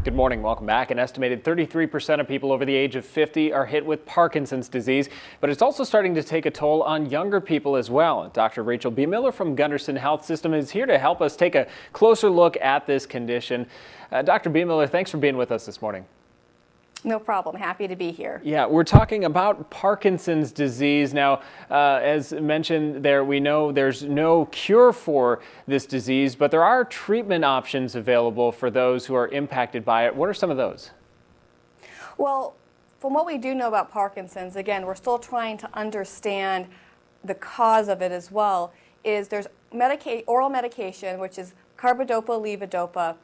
Good morning. Welcome back. An estimated 33% of people over the age of 50 are hit with Parkinson's disease, but it's also starting to take a toll on younger people as well. Dr. Rachel Biemiller from Gundersen Health System is here to help us take a closer look at this condition. Dr. Biemiller, thanks for being with us this morning. No problem. Happy to be here. Yeah, we're talking about Parkinson's disease. Now, as mentioned there, we know there's no cure for this disease, but there are treatment options available for those who are impacted by it. What are some of those? Well, from what we do know about Parkinson's, again, we're still trying to understand the cause of it as well, is there's oral medication, which is carbidopa, levodopa.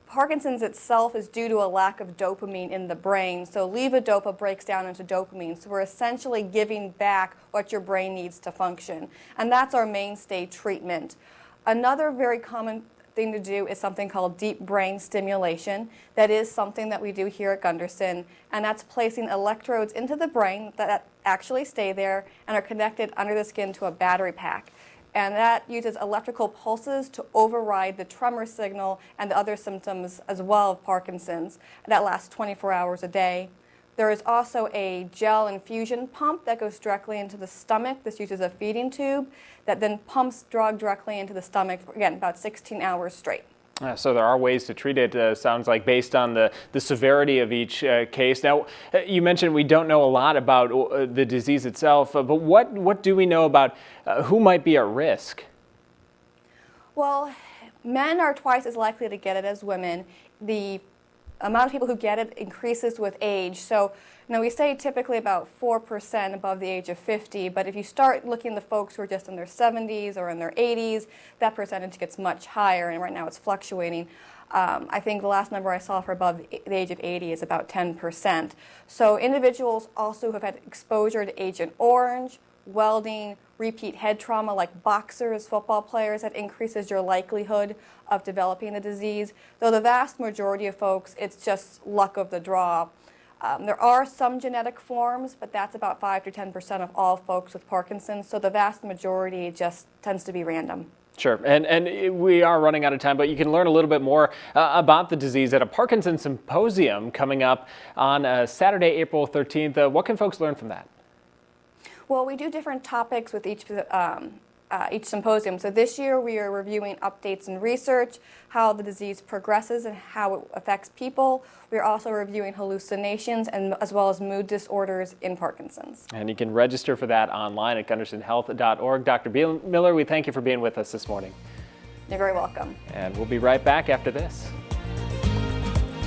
Parkinson's itself is due to a lack of dopamine in the brain, so levodopa breaks down into dopamine. So we're essentially giving back what your brain needs to function, and that's our mainstay treatment. Another very common thing to do is something called deep brain stimulation. That is something that we do here at Gundersen, and that's placing electrodes into the brain that actually stay there and are connected under the skin to a battery pack. And that uses electrical pulses to override the tremor signal and the other symptoms as well of Parkinson's. That lasts 24 hours a day. There is also a gel infusion pump that goes directly into the stomach. This uses a feeding tube that then pumps drug directly into the stomach for, again, about 16 hours straight. So there are ways to treat it, sounds like, based on the severity of each case. Now, you mentioned we don't know a lot about the disease itself, but what do we know about who might be at risk? Well, men are twice as likely to get it as women. The amount of people who get it increases with age. So, we say typically about 4% above the age of 50, but if you start looking at the folks who are just in their 70s or in their 80s, that percentage gets much higher, and right now it's fluctuating. I think the last number I saw for above the age of 80 is about 10%. So individuals also who have had exposure to Agent Orange, welding, repeat head trauma like boxers, football players, that increases your likelihood of developing the disease. Though the vast majority of folks, it's just luck of the draw. There are some genetic forms, but that's about 5 to 10% of all folks with Parkinson's, so the vast majority just tends to be random. Sure, and we are running out of time, but you can learn a little bit more about the disease at a Parkinson Symposium coming up on Saturday, April 13th. What can folks learn from that? Well, we do different topics with each symposium. So this year we are reviewing updates in research, how the disease progresses and how it affects people. We are also reviewing hallucinations and as well as mood disorders in Parkinson's. And you can register for that online at gundersenhealth.org. Dr. Biemiller, we thank you for being with us this morning. You're very welcome. And we'll be right back after this.